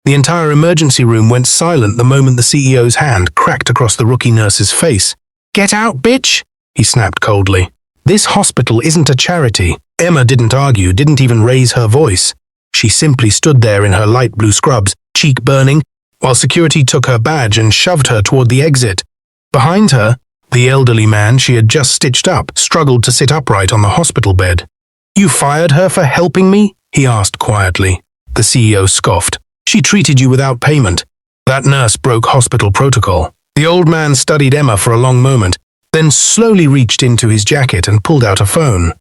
The entire emergency room went silent the moment the CEO's hand cracked across the rookie nurse's face. "Get out, bitch!" he snapped coldly. "This hospital isn't a charity." Emma didn't argue, didn't even raise her voice. She simply stood there in her light blue scrubs, cheek burning, while security took her badge and shoved her toward the exit. Behind her, the elderly man she had just stitched up struggled to sit upright on the hospital bed. "You fired her for helping me?" he asked quietly. The CEO scoffed. "She treated you without payment. That nurse broke hospital protocol." The old man studied Emma for a long moment, then slowly reached into his jacket and pulled out a phone.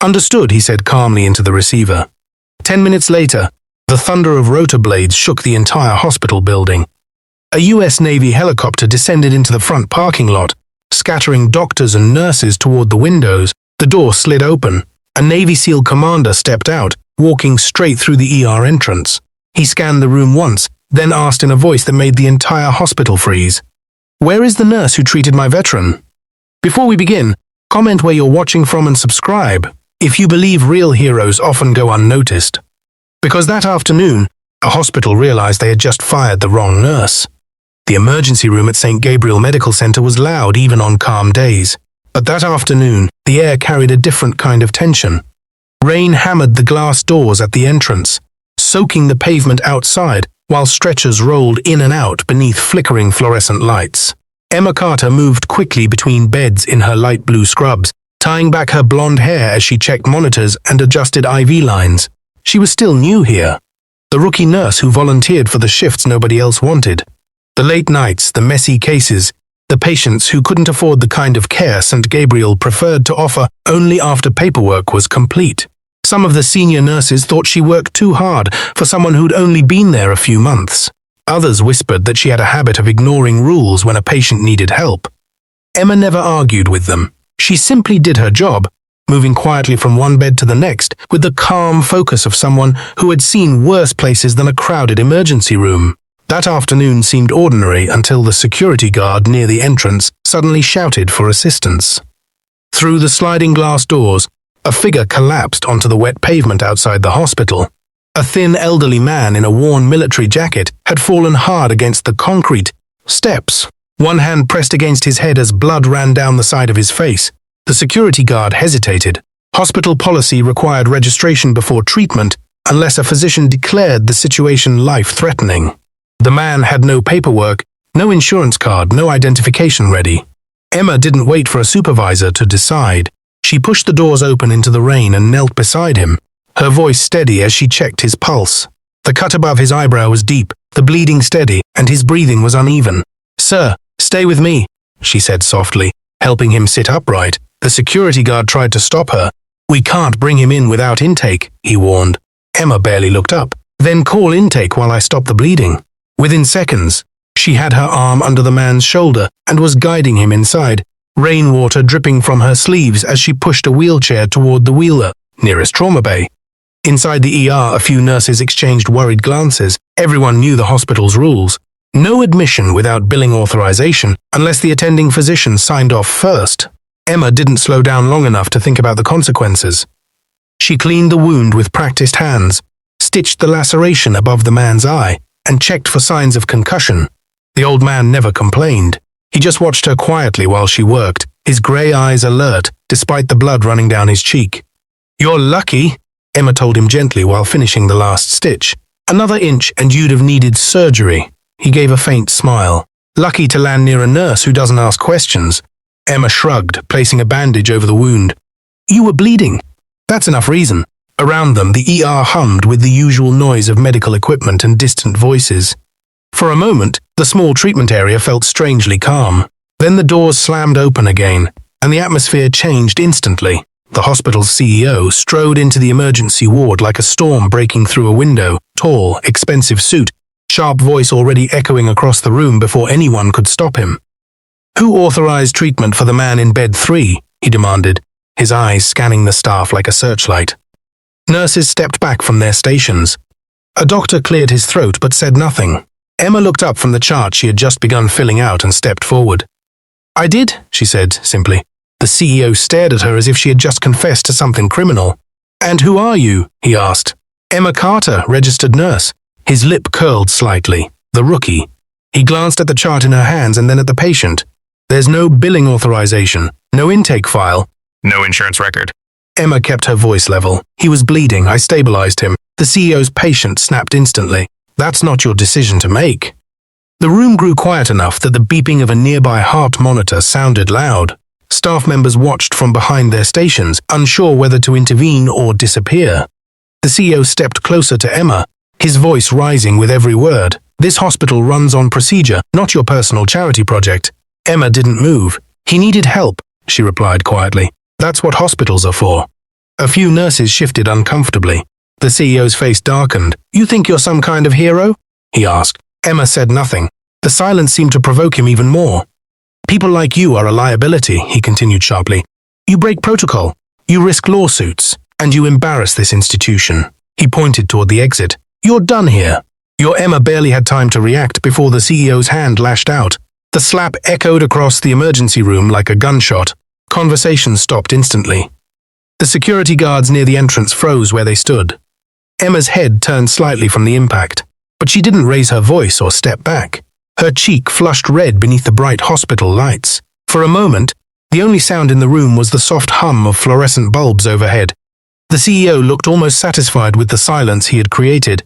"Understood," he said calmly into the receiver. 10 minutes later, the thunder of rotor blades shook the entire hospital building. A U.S. Navy helicopter descended into the front parking lot, scattering doctors and nurses toward the windows. The door slid open. A Navy SEAL commander stepped out, walking straight through the ER entrance. He scanned the room once, then asked in a voice that made the entire hospital freeze, "Where is the nurse who treated my veteran?" Before we begin, comment where you're watching from and subscribe if you believe real heroes often go unnoticed. Because that afternoon, a hospital realized they had just fired the wrong nurse. The emergency room at St. Gabriel Medical Center was loud even on calm days. But that afternoon, the air carried a different kind of tension. Rain hammered the glass doors at the entrance, soaking the pavement outside while stretchers rolled in and out beneath flickering fluorescent lights. Emma Carter moved quickly between beds in her light blue scrubs, tying back her blonde hair as she checked monitors and adjusted IV lines. She was still new here, the rookie nurse who volunteered for the shifts nobody else wanted. The late nights, the messy cases, the patients who couldn't afford the kind of care St. Gabriel preferred to offer only after paperwork was complete. Some of the senior nurses thought she worked too hard for someone who'd only been there a few months. Others whispered that she had a habit of ignoring rules when a patient needed help. Emma never argued with them. She simply did her job, moving quietly from one bed to the next with the calm focus of someone who had seen worse places than a crowded emergency room. That afternoon seemed ordinary until the security guard near the entrance suddenly shouted for assistance. Through the sliding glass doors, a figure collapsed onto the wet pavement outside the hospital. A thin, elderly man in a worn military jacket had fallen hard against the concrete steps. One hand pressed against his head as blood ran down the side of his face. The security guard hesitated. Hospital policy required registration before treatment unless a physician declared the situation life-threatening. The man had no paperwork, no insurance card, no identification ready. Emma didn't wait for a supervisor to decide. She pushed the doors open into the rain and knelt beside him, her voice steady as she checked his pulse. The cut above his eyebrow was deep, the bleeding steady, and his breathing was uneven. "Sir, stay with me," she said softly, helping him sit upright. The security guard tried to stop her. "We can't bring him in without intake," he warned. Emma barely looked up. "Then call intake while I stop the bleeding." Within seconds, she had her arm under the man's shoulder and was guiding him inside, rainwater dripping from her sleeves as she pushed a wheelchair toward the wheeler nearest trauma bay. Inside the ER, a few nurses exchanged worried glances. Everyone knew the hospital's rules. No admission without billing authorization unless the attending physician signed off first. Emma didn't slow down long enough to think about the consequences. She cleaned the wound with practiced hands, stitched the laceration above the man's eye, and checked for signs of concussion. The old man never complained. He just watched her quietly while she worked, his grey eyes alert despite the blood running down his cheek. "You're lucky," Emma told him gently while finishing the last stitch. "Another inch and you'd have needed surgery." He gave a faint smile. "Lucky to land near a nurse who doesn't ask questions." Emma shrugged, placing a bandage over the wound. "You were bleeding. That's enough reason." Around them, the ER hummed with the usual noise of medical equipment and distant voices. For a moment, the small treatment area felt strangely calm. Then the doors slammed open again, and the atmosphere changed instantly. The hospital's CEO strode into the emergency ward like a storm breaking through a window, tall, expensive suit, sharp voice already echoing across the room before anyone could stop him. "Who authorized treatment for the man in bed 3? He demanded, his eyes scanning the staff like a searchlight. Nurses stepped back from their stations. A doctor cleared his throat but said nothing. Emma looked up from the chart she had just begun filling out and stepped forward. "I did," she said simply. The CEO stared at her as if she had just confessed to something criminal. "And who are you?" he asked. "Emma Carter, registered nurse." His lip curled slightly. The rookie. He glanced at the chart in her hands and then at the patient. There's no billing authorization, no intake file. No insurance record. Emma kept her voice level. He was bleeding. I stabilized him. The CEO's patient snapped instantly. That's not your decision to make. The room grew quiet enough that the beeping of a nearby heart monitor sounded loud. Staff members watched from behind their stations, unsure whether to intervene or disappear. The CEO stepped closer to Emma, his voice rising with every word. This hospital runs on procedure, not your personal charity project. Emma didn't move. He needed help, she replied quietly. That's what hospitals are for. A few nurses shifted uncomfortably. The CEO's face darkened. You think you're some kind of hero? He asked. Emma said nothing. The silence seemed to provoke him even more. People like you are a liability, he continued sharply. You break protocol, you risk lawsuits, and you embarrass this institution. He pointed toward the exit. You're done here. Your Emma barely had time to react before the CEO's hand lashed out. The slap echoed across the emergency room like a gunshot. Conversation stopped instantly. The security guards near the entrance froze where they stood. Emma's head turned slightly from the impact, but she didn't raise her voice or step back. Her cheek flushed red beneath the bright hospital lights. For a moment, the only sound in the room was the soft hum of fluorescent bulbs overhead. The CEO looked almost satisfied with the silence he had created.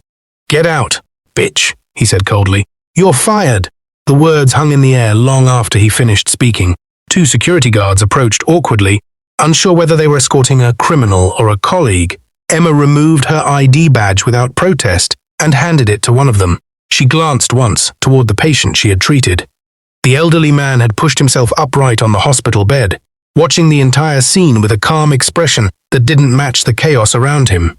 Get out, bitch, he said coldly. You're fired. The words hung in the air long after he finished speaking. Two security guards approached awkwardly, unsure whether they were escorting a criminal or a colleague. Emma removed her ID badge without protest and handed it to one of them. She glanced once toward the patient she had treated. The elderly man had pushed himself upright on the hospital bed, watching the entire scene with a calm expression that didn't match the chaos around him.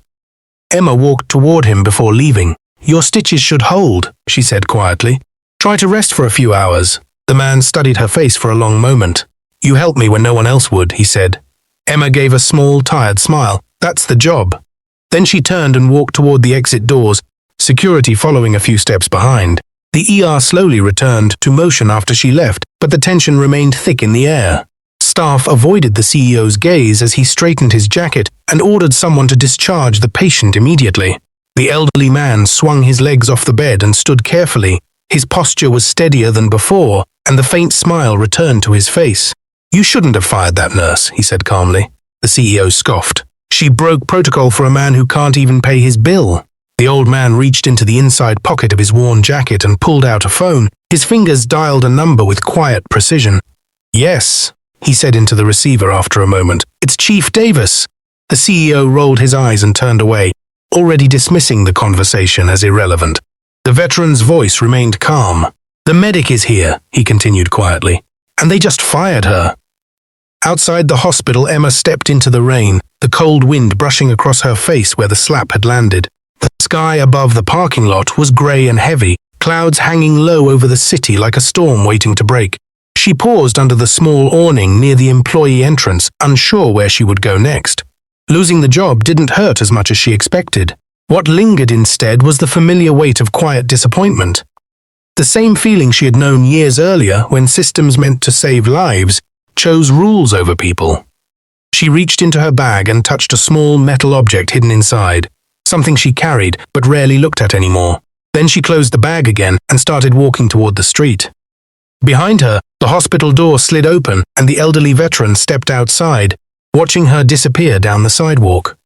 Emma walked toward him before leaving. Your stitches should hold, she said quietly. Try to rest for a few hours. The man studied her face for a long moment. You helped me when no one else would, he said. Emma gave a small, tired smile. That's the job. Then she turned and walked toward the exit doors, security following a few steps behind. The ER slowly returned to motion after she left, but the tension remained thick in the air. Staff avoided the CEO's gaze as he straightened his jacket and ordered someone to discharge the patient immediately. The elderly man swung his legs off the bed and stood carefully. His posture was steadier than before, and the faint smile returned to his face. You shouldn't have fired that nurse, he said calmly. The CEO scoffed. She broke protocol for a man who can't even pay his bill. The old man reached into the inside pocket of his worn jacket and pulled out a phone. His fingers dialed a number with quiet precision. Yes, he said into the receiver after a moment. It's Chief Davis. The CEO rolled his eyes and turned away, already dismissing the conversation as irrelevant. The veteran's voice remained calm. The medic is here, he continued quietly, and they just fired her. Outside the hospital, Emma stepped into the rain, the cold wind brushing across her face where the slap had landed. The sky above the parking lot was grey and heavy, clouds hanging low over the city like a storm waiting to break. She paused under the small awning near the employee entrance, unsure where she would go next. Losing the job didn't hurt as much as she expected. What lingered instead was the familiar weight of quiet disappointment. The same feeling she had known years earlier when systems meant to save lives chose rules over people. She reached into her bag and touched a small metal object hidden inside, something she carried but rarely looked at anymore. Then she closed the bag again and started walking toward the street. Behind her, the hospital door slid open and the elderly veteran stepped outside, watching her disappear down the sidewalk.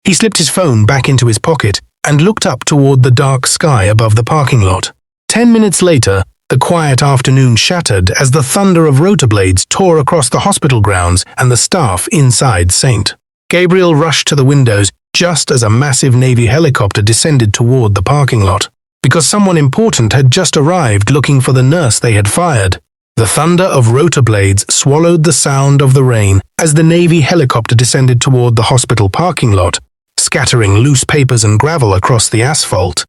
He slipped his phone back into his pocket and looked up toward the dark sky above the parking lot. 10 minutes later, the quiet afternoon shattered as the thunder of rotor blades tore across the hospital grounds and the staff inside St. Gabriel rushed to the windows just as a massive Navy helicopter descended toward the parking lot, because someone important had just arrived looking for the nurse they had fired. The thunder of rotor blades swallowed the sound of the rain as the Navy helicopter descended toward the hospital parking lot, scattering loose papers and gravel across the asphalt.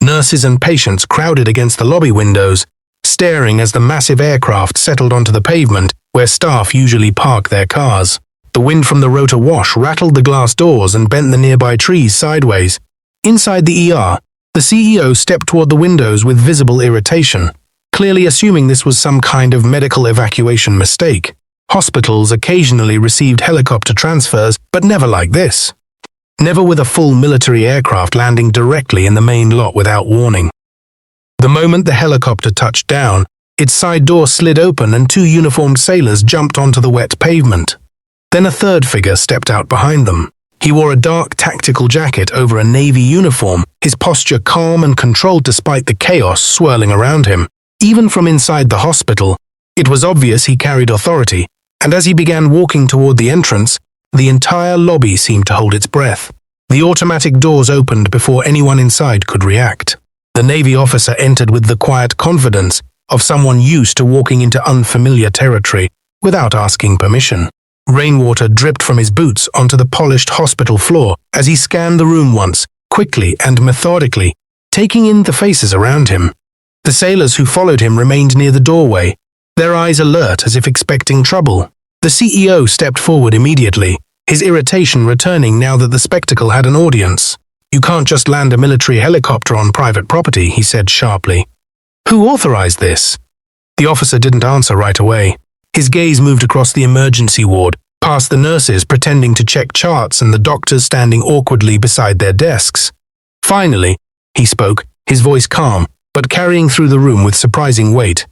Nurses and patients crowded against the lobby windows, staring as the massive aircraft settled onto the pavement where staff usually park their cars. The wind from the rotor wash rattled the glass doors and bent the nearby trees sideways. Inside the ER, the CEO stepped toward the windows with visible irritation, clearly assuming this was some kind of medical evacuation mistake. Hospitals occasionally received helicopter transfers, but never like this. never with a full military aircraft landing directly in the main lot without warning. The moment the helicopter touched down, its side door slid open and two uniformed sailors jumped onto the wet pavement. Then a third figure stepped out behind them. He wore a dark tactical jacket over a navy uniform, his posture calm and controlled despite the chaos swirling around him. Even from inside the hospital, it was obvious he carried authority, and as he began walking toward the entrance, the entire lobby seemed to hold its breath. The automatic doors opened before anyone inside could react. The Navy officer entered with the quiet confidence of someone used to walking into unfamiliar territory without asking permission. Rainwater dripped from his boots onto the polished hospital floor as he scanned the room once, quickly and methodically, taking in the faces around him. The sailors who followed him remained near the doorway, their eyes alert as if expecting trouble. The CEO stepped forward immediately, his irritation returning now that the spectacle had an audience. "You can't just land a military helicopter on private property," he said sharply. "Who authorized this?" The officer didn't answer right away. His gaze moved across the emergency ward, past the nurses pretending to check charts and the doctors standing awkwardly beside their desks. Finally, he spoke, his voice calm, but carrying through the room with surprising weight.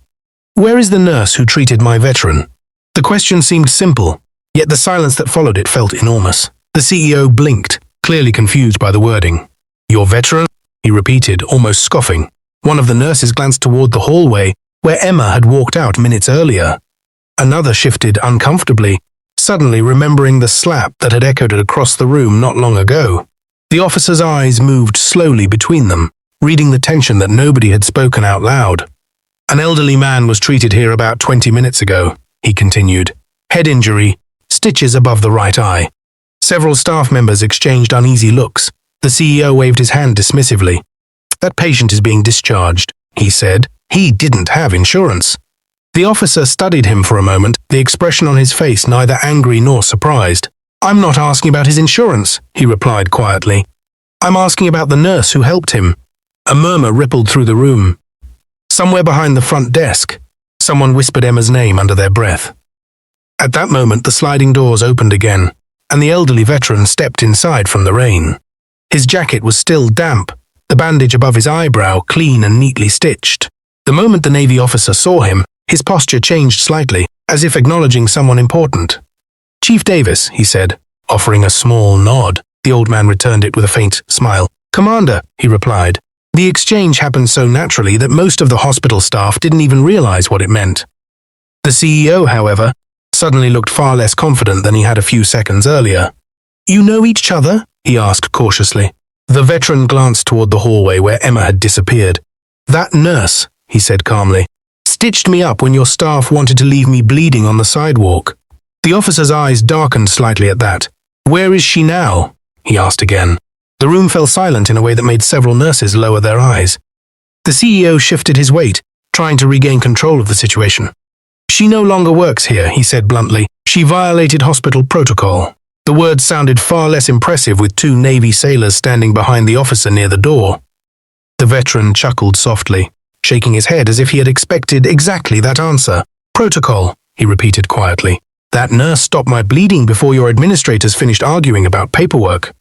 "Where is the nurse who treated my veteran?" The question seemed simple, yet the silence that followed it felt enormous. The CEO blinked, clearly confused by the wording. "Your veteran?" he repeated, almost scoffing. One of the nurses glanced toward the hallway, where Emma had walked out minutes earlier. Another shifted uncomfortably, suddenly remembering the slap that had echoed across the room not long ago. The officer's eyes moved slowly between them, reading the tension that nobody had spoken out loud. "An elderly man was treated here about 20 minutes ago," he continued. "Head injury, stitches above the right eye." Several staff members exchanged uneasy looks. The CEO waved his hand dismissively. "That patient is being discharged," he said. "He didn't have insurance." The officer studied him for a moment, the expression on his face neither angry nor surprised. "I'm not asking about his insurance," he replied quietly. "I'm asking about the nurse who helped him." A murmur rippled through the room. Somewhere behind the front desk, someone whispered Emma's name under their breath. At that moment, the sliding doors opened again, and the elderly veteran stepped inside from the rain. His jacket was still damp, the bandage above his eyebrow clean and neatly stitched. The moment the Navy officer saw him, his posture changed slightly, as if acknowledging someone important. "Chief Davis," he said, offering a small nod. The old man returned it with a faint smile. "Commander," he replied. The exchange happened so naturally that most of the hospital staff didn't even realize what it meant. The CEO, however, suddenly looked far less confident than he had a few seconds earlier. "You know each other?" he asked cautiously. The veteran glanced toward the hallway where Emma had disappeared. "That nurse," he said calmly, "stitched me up when your staff wanted to leave me bleeding on the sidewalk." The officer's eyes darkened slightly at that. "Where is she now?" he asked again. The room fell silent in a way that made several nurses lower their eyes. The CEO shifted his weight, trying to regain control of the situation. "She no longer works here," he said bluntly. "She violated hospital protocol." The words sounded far less impressive with two Navy sailors standing behind the officer near the door. The veteran chuckled softly, shaking his head as if he had expected exactly that answer. "Protocol," he repeated quietly. "That nurse stopped my bleeding before your administrators finished arguing about paperwork."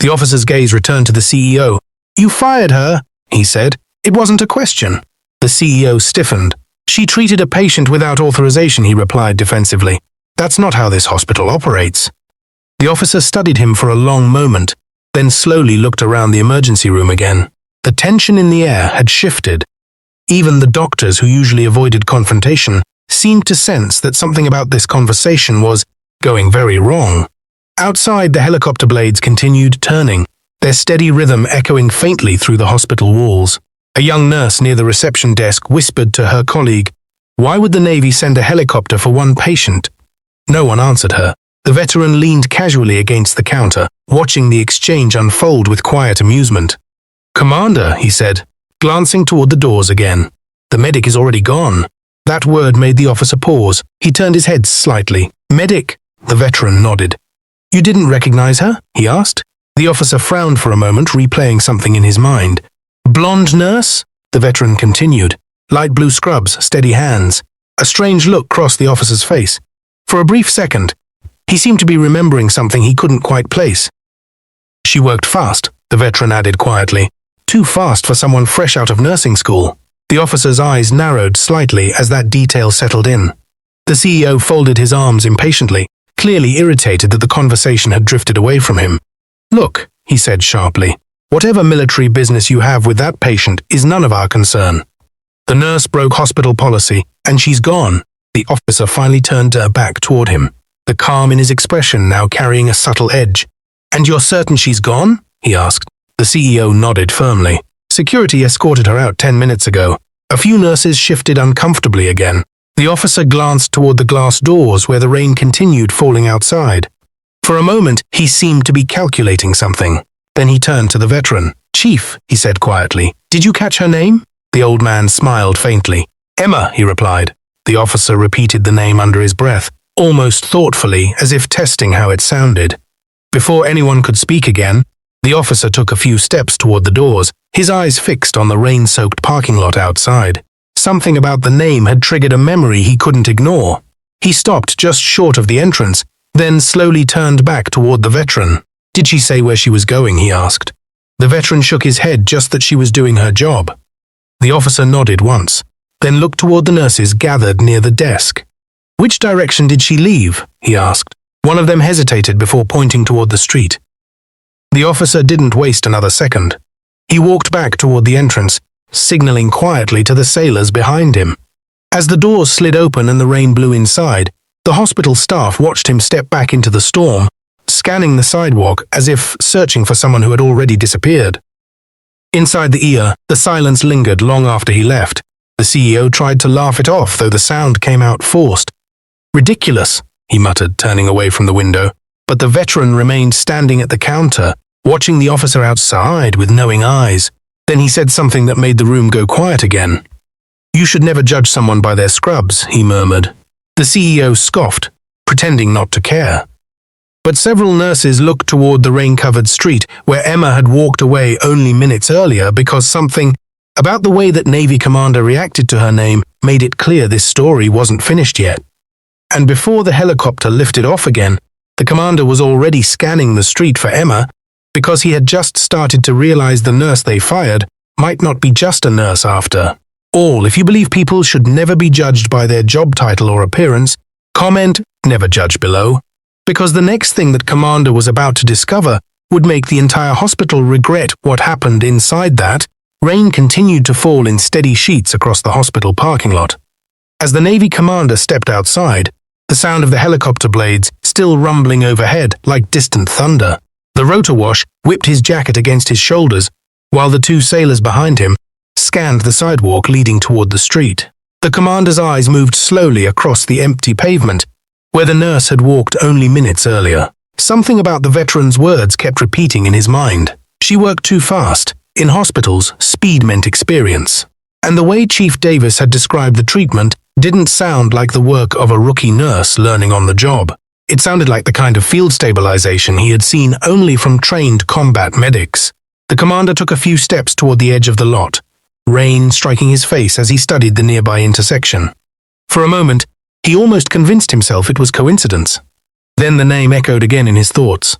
The officer's gaze returned to the CEO. "You fired her," he said. "It wasn't a question." The CEO stiffened. "She treated a patient without authorization," he replied defensively. "That's not how this hospital operates." The officer studied him for a long moment, then slowly looked around the emergency room again. The tension in the air had shifted. Even the doctors who usually avoided confrontation seemed to sense that something about this conversation was going very wrong. Outside, the helicopter blades continued turning, their steady rhythm echoing faintly through the hospital walls. A young nurse near the reception desk whispered to her colleague, "Why would the Navy send a helicopter for one patient?" No one answered her. The veteran leaned casually against the counter, watching the exchange unfold with quiet amusement. "Commander," he said, glancing toward the doors again. "The medic is already gone." That word made the officer pause. He turned his head slightly. "Medic?" The veteran nodded. "You didn't recognize her?" he asked. The officer frowned for a moment, replaying something in his mind. "Blonde nurse?" the veteran continued. "Light blue scrubs, steady hands." A strange look crossed the officer's face. For a brief second, he seemed to be remembering something he couldn't quite place. She worked fast, the veteran added quietly. Too fast for someone fresh out of nursing school. The officer's eyes narrowed slightly as that detail settled in. The CEO folded his arms impatiently, clearly irritated that the conversation had drifted away from him. "Look," he said sharply, "whatever military business you have with that patient is none of our concern. The nurse broke hospital policy, and she's gone." The officer finally turned her back toward him, the calm in his expression now carrying a subtle edge. "And you're certain she's gone?" he asked. The CEO nodded firmly. "Security escorted her out 10 minutes ago. A few nurses shifted uncomfortably again." The officer glanced toward the glass doors where the rain continued falling outside. For a moment, he seemed to be calculating something. Then he turned to the veteran. "Chief," he said quietly, "did you catch her name?" The old man smiled faintly. "Emma," he replied. The officer repeated the name under his breath, almost thoughtfully, as if testing how it sounded. Before anyone could speak again, the officer took a few steps toward the doors, his eyes fixed on the rain-soaked parking lot outside. Something about the name had triggered a memory he couldn't ignore. He stopped just short of the entrance, then slowly turned back toward the veteran. "Did she say where she was going?" he asked. The veteran shook his head, just that she was doing her job. The officer nodded once, then looked toward the nurses gathered near the desk. "Which direction did she leave?" he asked. One of them hesitated before pointing toward the street. The officer didn't waste another second. He walked back toward the entrance, signaling quietly to the sailors behind him. As the doors slid open and the rain blew inside, the hospital staff watched him step back into the storm, scanning the sidewalk as if searching for someone who had already disappeared. Inside the ER, the silence lingered long after he left. The CEO tried to laugh it off, though the sound came out forced. "Ridiculous," he muttered, turning away from the window. But the veteran remained standing at the counter, watching the officer outside with knowing eyes. Then he said something that made the room go quiet again. "You should never judge someone by their scrubs," he murmured. The CEO scoffed, pretending not to care. But several nurses looked toward the rain-covered street where Emma had walked away only minutes earlier because something about the way that Navy commander reacted to her name made it clear this story wasn't finished yet. And before the helicopter lifted off again, the commander was already scanning the street for Emma because he had just started to realize the nurse they fired might not be just a nurse after all. If you believe people should never be judged by their job title or appearance, comment "never judge" below, because the next thing that commander was about to discover would make the entire hospital regret what happened inside that. Rain continued to fall in steady sheets across the hospital parking lot. As the Navy commander stepped outside, the sound of the helicopter blades still rumbling overhead like distant thunder. The rotor wash whipped his jacket against his shoulders, while the two sailors behind him scanned the sidewalk leading toward the street. The commander's eyes moved slowly across the empty pavement, where the nurse had walked only minutes earlier. Something about the veteran's words kept repeating in his mind. She worked too fast. In hospitals, speed meant experience. And the way Chief Davis had described the treatment didn't sound like the work of a rookie nurse learning on the job. It sounded like the kind of field stabilization he had seen only from trained combat medics. The commander took a few steps toward the edge of the lot, rain striking his face as he studied the nearby intersection. For a moment, he almost convinced himself it was coincidence. Then the name echoed again in his thoughts.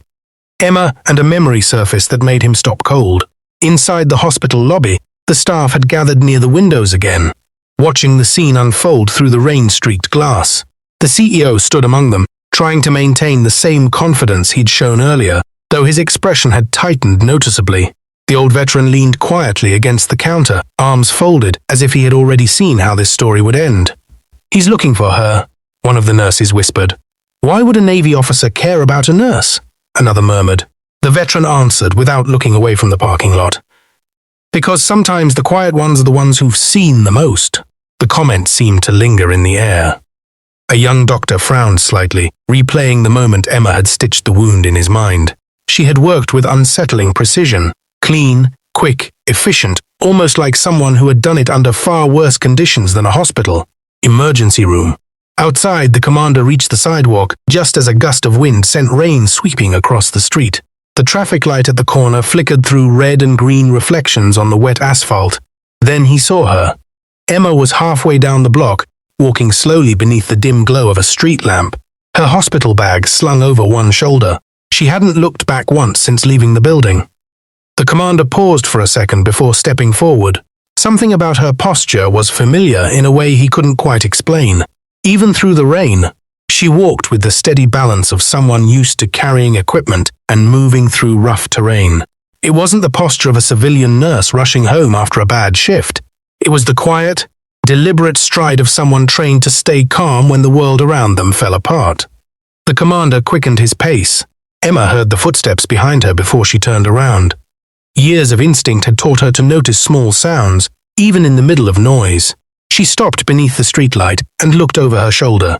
Emma, and a memory surfaced that made him stop cold. Inside the hospital lobby, the staff had gathered near the windows again, watching the scene unfold through the rain-streaked glass. The CEO stood among them, trying to maintain the same confidence he'd shown earlier, though his expression had tightened noticeably. The old veteran leaned quietly against the counter, arms folded, as if he had already seen how this story would end. "He's looking for her," one of the nurses whispered. "Why would a Navy officer care about a nurse?" another murmured. The veteran answered without looking away from the parking lot. "Because sometimes the quiet ones are the ones who've seen the most." The comment seemed to linger in the air. A young doctor frowned slightly, replaying the moment Emma had stitched the wound in his mind. She had worked with unsettling precision, clean, quick, efficient, almost like someone who had done it under far worse conditions than a hospital. Emergency room. Outside, the commander reached the sidewalk just as a gust of wind sent rain sweeping across the street. The traffic light at the corner flickered through red and green reflections on the wet asphalt. Then he saw her. Emma was halfway down the block, walking slowly beneath the dim glow of a street lamp, her hospital bag slung over one shoulder. She hadn't looked back once since leaving the building. The commander paused for a second before stepping forward. Something about her posture was familiar in a way he couldn't quite explain. Even through the rain, she walked with the steady balance of someone used to carrying equipment and moving through rough terrain. It wasn't the posture of a civilian nurse rushing home after a bad shift. It was the quiet, deliberate stride of someone trained to stay calm when the world around them fell apart. The commander quickened his pace. Emma heard the footsteps behind her before she turned around. Years of instinct had taught her to notice small sounds, even in the middle of noise. She stopped beneath the streetlight and looked over her shoulder.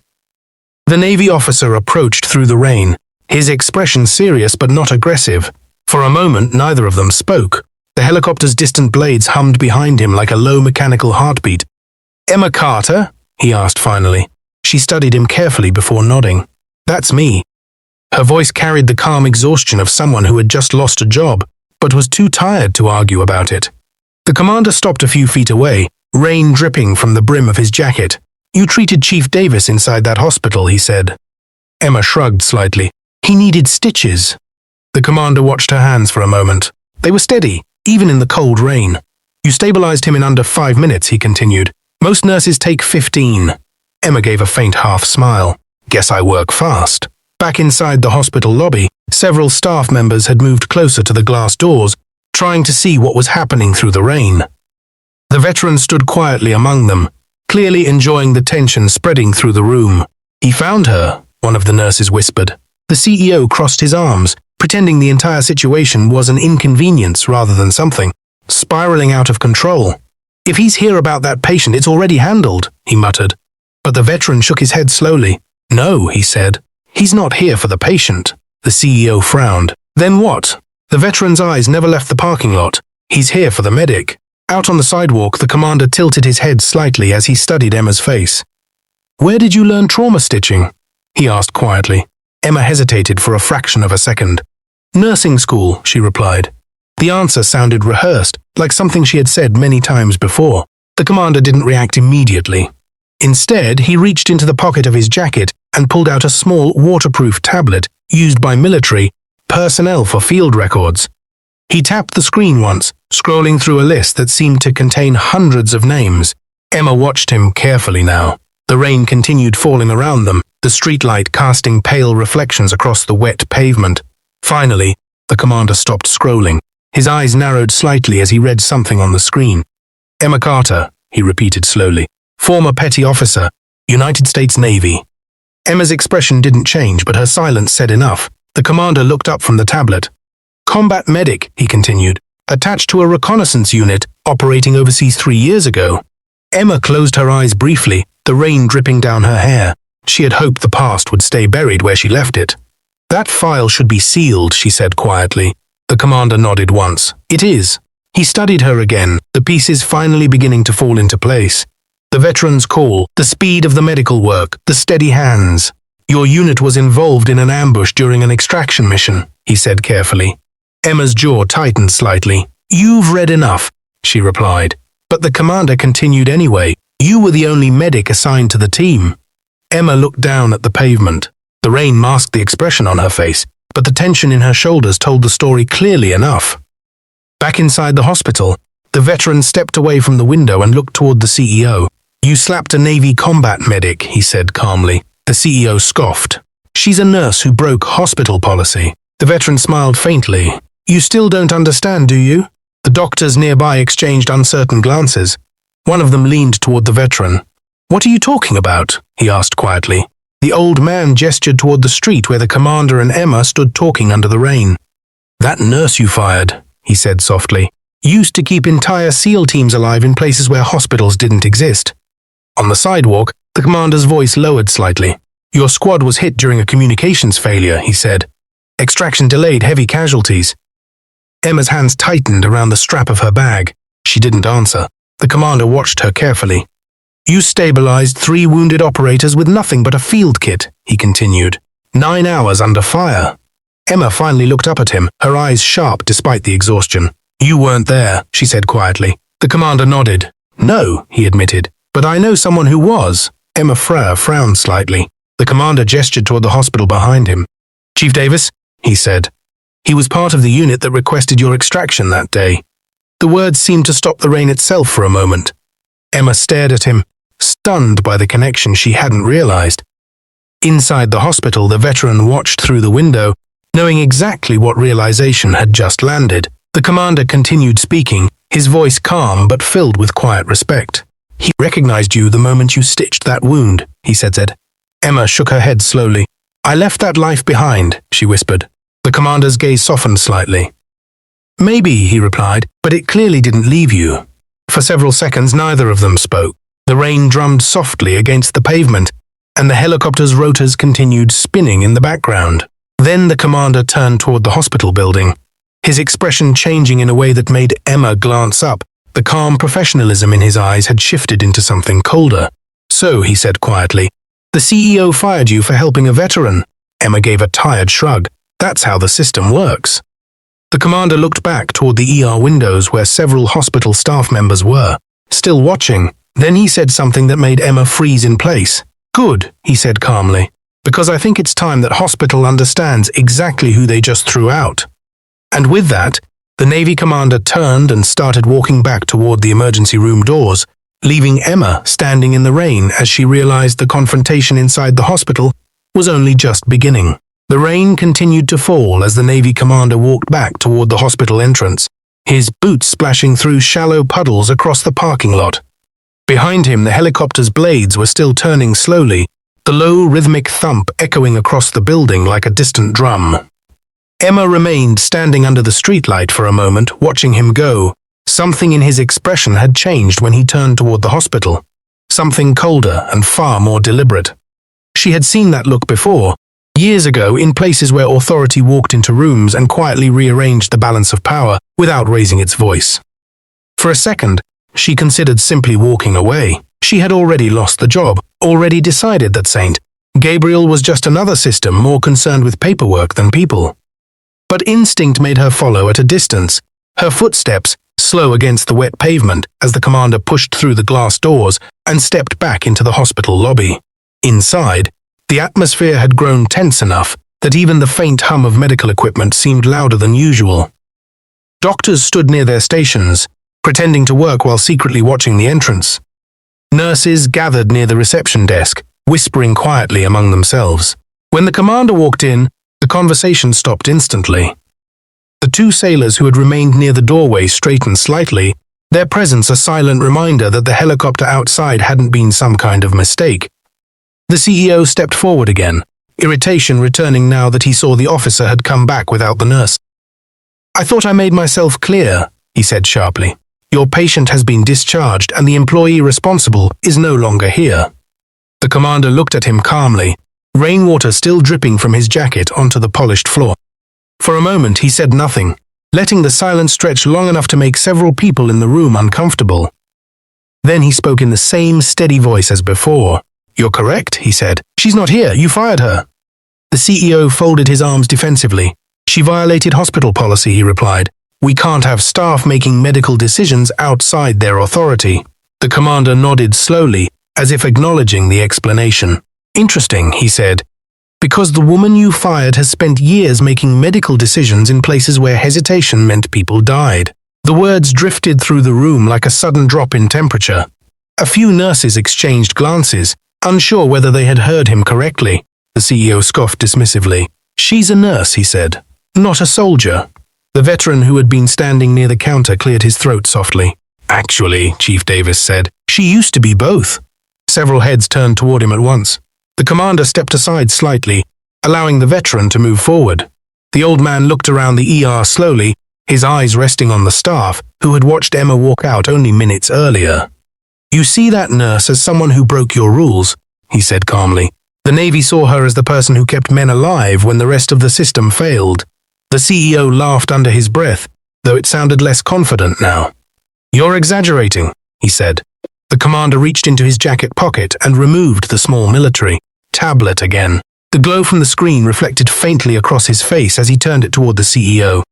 The Navy officer approached through the rain, his expression serious but not aggressive. For a moment, neither of them spoke. The helicopter's distant blades hummed behind him like a low mechanical heartbeat. "Emma Carter?" he asked finally. She studied him carefully before nodding. "That's me." Her voice carried the calm exhaustion of someone who had just lost a job, but was too tired to argue about it. The commander stopped a few feet away, rain dripping from the brim of his jacket. "You treated Chief Davis inside that hospital," he said. Emma shrugged slightly. "He needed stitches." The commander watched her hands for a moment. They were steady, even in the cold rain. "You stabilized him in under 5 minutes," he continued. "Most nurses take 15. Emma gave a faint half smile. "Guess I work fast." Back inside the hospital lobby, several staff members had moved closer to the glass doors, trying to see what was happening through the rain. The veteran stood quietly among them, clearly enjoying the tension spreading through the room. "He found her," one of the nurses whispered. The CEO crossed his arms, pretending the entire situation was an inconvenience rather than something spiraling out of control. "If he's here about that patient, it's already handled," he muttered. But the veteran shook his head slowly. "No," he said. "He's not here for the patient." The CEO frowned. "Then what?" The veteran's eyes never left the parking lot. "He's here for the medic." Out on the sidewalk, the commander tilted his head slightly as he studied Emma's face. "Where did you learn trauma stitching?" he asked quietly. Emma hesitated for a fraction of a second. "Nursing school," she replied. The answer sounded rehearsed, like something she had said many times before. The commander didn't react immediately. Instead, he reached into the pocket of his jacket and pulled out a small, waterproof tablet used by military personnel for field records. He tapped the screen once, scrolling through a list that seemed to contain hundreds of names. Emma watched him carefully now. The rain continued falling around them, the streetlight casting pale reflections across the wet pavement. Finally, the commander stopped scrolling. His eyes narrowed slightly as he read something on the screen. "Emma Carter," he repeated slowly. "Former petty officer, United States Navy." Emma's expression didn't change, but her silence said enough. The commander looked up from the tablet. "Combat medic," he continued, "attached to a reconnaissance unit operating overseas 3 years ago." Emma closed her eyes briefly, the rain dripping down her hair. She had hoped the past would stay buried where she left it. "That file should be sealed," she said quietly. The commander nodded once. "It is." He studied her again, the pieces finally beginning to fall into place. The veteran's call, the speed of the medical work, the steady hands. "Your unit was involved in an ambush during an extraction mission," he said carefully. Emma's jaw tightened slightly. "You've read enough," she replied. But the commander continued anyway. "You were the only medic assigned to the team." Emma looked down at the pavement. The rain masked the expression on her face, but the tension in her shoulders told the story clearly enough. Back inside the hospital, the veteran stepped away from the window and looked toward the CEO. "You slapped a Navy combat medic," he said calmly. The CEO scoffed. "She's a nurse who broke hospital policy." The veteran smiled faintly. "You still don't understand, do you?" The doctors nearby exchanged uncertain glances. One of them leaned toward the veteran. "What are you talking about?" he asked quietly. The old man gestured toward the street where the commander and Emma stood talking under the rain. "That nurse you fired," he said softly, "used to keep entire SEAL teams alive in places where hospitals didn't exist." On the sidewalk, the commander's voice lowered slightly. "Your squad was hit during a communications failure," he said. "Extraction delayed heavy casualties." Emma's hands tightened around the strap of her bag. She didn't answer. The commander watched her carefully. "You stabilized 3 wounded operators with nothing but a field kit," he continued. 9 hours under fire. Emma finally looked up at him, her eyes sharp despite the exhaustion. "You weren't there," she said quietly. The commander nodded. "No," he admitted, "but I know someone who was." Emma frowned slightly. The commander gestured toward the hospital behind him. "Chief Davis, he said. "He was part of the unit that requested your extraction that day." The words seemed to stop the rain itself for a moment. Emma stared at him, stunned by the connection she hadn't realized. Inside the hospital, the veteran watched through the window, knowing exactly what realization had just landed. The commander continued speaking, his voice calm but filled with quiet respect. "He recognized you the moment you stitched that wound," he said. Emma shook her head slowly. "I left that life behind," she whispered. The commander's gaze softened slightly. "Maybe," he replied, "but it clearly didn't leave you." For several seconds, neither of them spoke. The rain drummed softly against the pavement, and the helicopter's rotors continued spinning in the background. Then the commander turned toward the hospital building, his expression changing in a way that made Emma glance up. The calm professionalism in his eyes had shifted into something colder. "So," he said quietly, "the CEO fired you for helping a veteran." Emma gave a tired shrug. "That's how the system works." The commander looked back toward the ER windows where several hospital staff members were, still watching. Then he said something that made Emma freeze in place. "Good," he said calmly, "because I think it's time that hospital understands exactly who they just threw out." And with that, the Navy commander turned and started walking back toward the emergency room doors, leaving Emma standing in the rain as she realized the confrontation inside the hospital was only just beginning. The rain continued to fall as the Navy commander walked back toward the hospital entrance, his boots splashing through shallow puddles across the parking lot. Behind him, the helicopter's blades were still turning slowly, the low rhythmic thump echoing across the building like a distant drum. Emma remained standing under the streetlight for a moment, watching him go. Something in his expression had changed when he turned toward the hospital. Something colder and far more deliberate. She had seen that look before, years ago, in places where authority walked into rooms and quietly rearranged the balance of power without raising its voice. For a second, she considered simply walking away. She had already lost the job, already decided that St. Gabriel was just another system more concerned with paperwork than people. But instinct made her follow at a distance, her footsteps slow against the wet pavement as the commander pushed through the glass doors and stepped back into the hospital lobby. Inside, the atmosphere had grown tense enough that even the faint hum of medical equipment seemed louder than usual. Doctors stood near their stations, pretending to work while secretly watching the entrance. Nurses gathered near the reception desk, whispering quietly among themselves. When the commander walked in, the conversation stopped instantly. The two sailors who had remained near the doorway straightened slightly, their presence a silent reminder that the helicopter outside hadn't been some kind of mistake. The CEO stepped forward again, irritation returning now that he saw the officer had come back without the nurse. "I thought I made myself clear," he said sharply. "Your patient has been discharged and the employee responsible is no longer here." The commander looked at him calmly, rainwater still dripping from his jacket onto the polished floor. For a moment he said nothing, letting the silence stretch long enough to make several people in the room uncomfortable. Then he spoke in the same steady voice as before. "You're correct," he said. "She's not here. You fired her." The CEO folded his arms defensively. "She violated hospital policy," he replied. "We can't have staff making medical decisions outside their authority." The commander nodded slowly, as if acknowledging the explanation. "Interesting," he said, "because the woman you fired has spent years making medical decisions in places where hesitation meant people died." The words drifted through the room like a sudden drop in temperature. A few nurses exchanged glances, unsure whether they had heard him correctly. The CEO scoffed dismissively. "She's a nurse," he said, "not a soldier." The veteran who had been standing near the counter cleared his throat softly. "Actually," Chief Davis said, "she used to be both." Several heads turned toward him at once. The commander stepped aside slightly, allowing the veteran to move forward. The old man looked around the ER slowly, his eyes resting on the staff, who had watched Emma walk out only minutes earlier. "You see that nurse as someone who broke your rules," he said calmly. "The Navy saw her as the person who kept men alive when the rest of the system failed." The CEO laughed under his breath, though it sounded less confident now. "You're exaggerating," he said. The commander reached into his jacket pocket and removed the small military tablet again. The glow from the screen reflected faintly across his face as he turned it toward the CEO.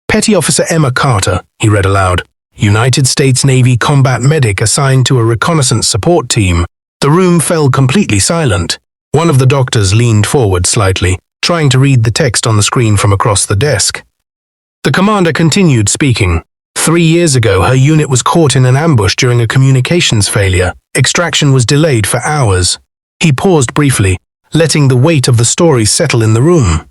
"Petty Officer Emma Carter," he read aloud. "United States Navy combat medic assigned to a reconnaissance support team." The room fell completely silent. One of the doctors leaned forward slightly. trying to read the text on the screen from across the desk. The commander continued speaking. 3 years ago, her unit was caught in an ambush during a communications failure. Extraction was delayed for hours. He paused briefly, letting the weight of the story settle in the room.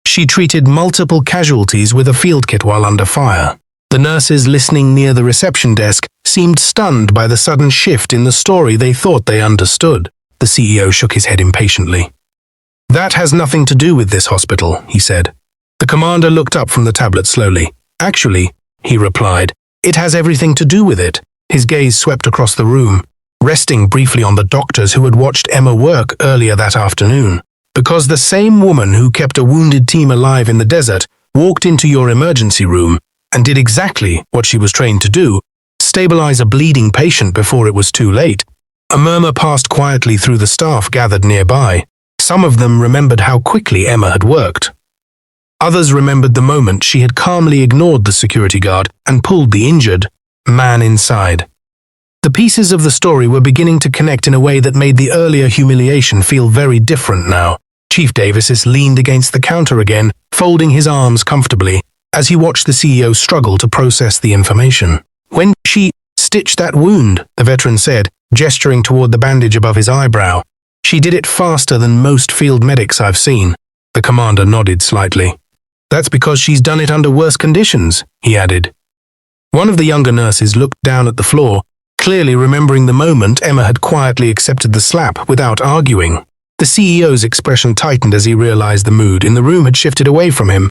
She treated multiple casualties with a field kit while under fire. The nurses listening near the reception desk seemed stunned by the sudden shift in the story they thought they understood. The CEO shook his head impatiently. "That has nothing to do with this hospital," he said. The commander looked up from the tablet slowly. "Actually," he replied, "it has everything to do with it." His gaze swept across the room, resting briefly on the doctors who had watched Emma work earlier that afternoon. "Because the same woman who kept a wounded team alive in the desert walked into your emergency room and did exactly what she was trained to do, stabilize a bleeding patient before it was too late." A murmur passed quietly through the staff gathered nearby. Some of them remembered how quickly Emma had worked. Others remembered the moment she had calmly ignored the security guard and pulled the injured man inside. The pieces of the story were beginning to connect in a way that made the earlier humiliation feel very different now. Chief Davis leaned against the counter again, folding his arms comfortably, as he watched the CEO struggle to process the information. "When she stitched that wound," the veteran said, gesturing toward the bandage above his eyebrow. "She did it faster than most field medics I've seen." The commander nodded slightly. "That's because she's done it under worse conditions," he added. One of the younger nurses looked down at the floor, clearly remembering the moment Emma had quietly accepted the slap without arguing. The CEO's expression tightened as he realized the mood in the room had shifted away from him.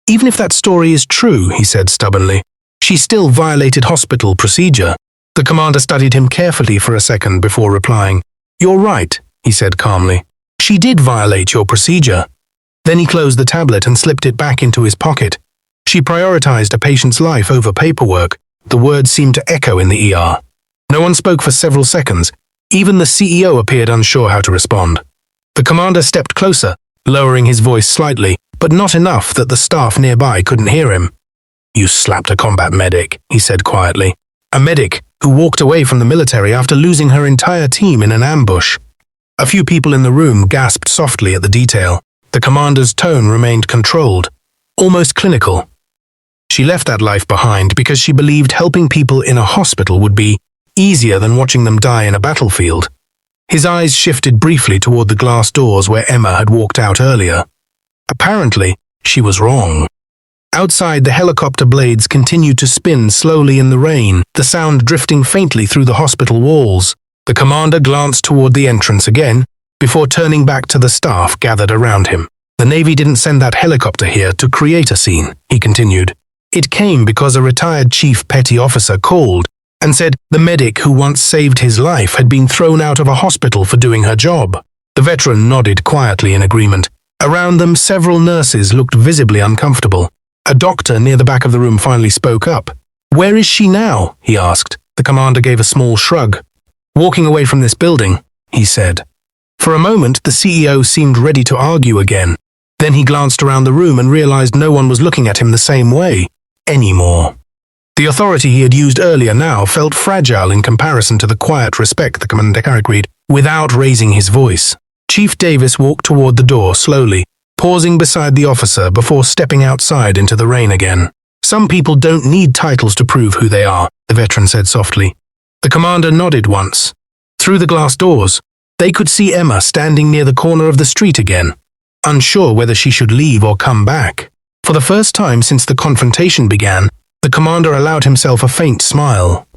"Even if that story is true," he said stubbornly, "she still violated hospital procedure." The commander studied him carefully for a second before replying. "You're right," he said calmly. "She did violate your procedure." Then he closed the tablet and slipped it back into his pocket. "She prioritized a patient's life over paperwork." The words seemed to echo in the ER. No one spoke for several seconds. Even the CEO appeared unsure how to respond. The commander stepped closer, lowering his voice slightly, but not enough that the staff nearby couldn't hear him. "You slapped a combat medic," he said quietly. "A medic who walked away from the military after losing her entire team in an ambush." A few people in the room gasped softly at the detail. The commander's tone remained controlled, almost clinical. "She left that life behind because she believed helping people in a hospital would be easier than watching them die in a battlefield." His eyes shifted briefly toward the glass doors where Emma had walked out earlier. Apparently, she was wrong. Outside, the helicopter blades continued to spin slowly in the rain, the sound drifting faintly through the hospital walls. The commander glanced toward the entrance again, before turning back to the staff gathered around him. "The Navy didn't send that helicopter here to create a scene," he continued. "It came because a retired chief petty officer called and said the medic who once saved his life had been thrown out of a hospital for doing her job." The veteran nodded quietly in agreement. Around them, several nurses looked visibly uncomfortable. A doctor near the back of the room finally spoke up. "Where is she now?" he asked. The commander gave a small shrug. "Walking away from this building," he said. For a moment, the CEO seemed ready to argue again. Then he glanced around the room and realized no one was looking at him the same way anymore. The authority he had used earlier now felt fragile in comparison to the quiet respect the commander carried without raising his voice. Chief Davis walked toward the door slowly, pausing beside the officer before stepping outside into the rain again. "Some people don't need titles to prove who they are," the veteran said softly. The commander nodded once. Through the glass doors, they could see Emma standing near the corner of the street again, unsure whether she should leave or come back. For the first time since the confrontation began, the commander allowed himself a faint smile.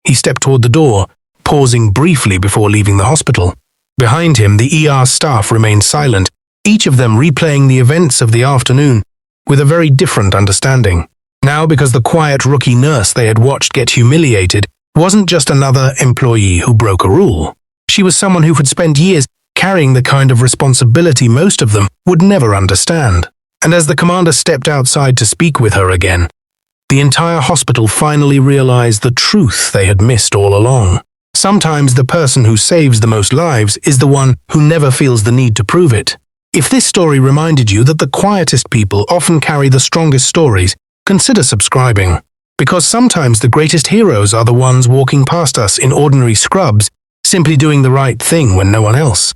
He stepped toward the door, pausing briefly before leaving the hospital. Behind him, the ER staff remained silent, each of them replaying the events of the afternoon with a very different understanding. Now, because the quiet rookie nurse they had watched get humiliated wasn't just another employee who broke a rule. She was someone who had spent years carrying the kind of responsibility most of them would never understand. And as the commander stepped outside to speak with her again, the entire hospital finally realized the truth they had missed all along. Sometimes the person who saves the most lives is the one who never feels the need to prove it. If this story reminded you that the quietest people often carry the strongest stories, consider subscribing. Because sometimes the greatest heroes are the ones walking past us in ordinary scrubs, simply doing the right thing when no one else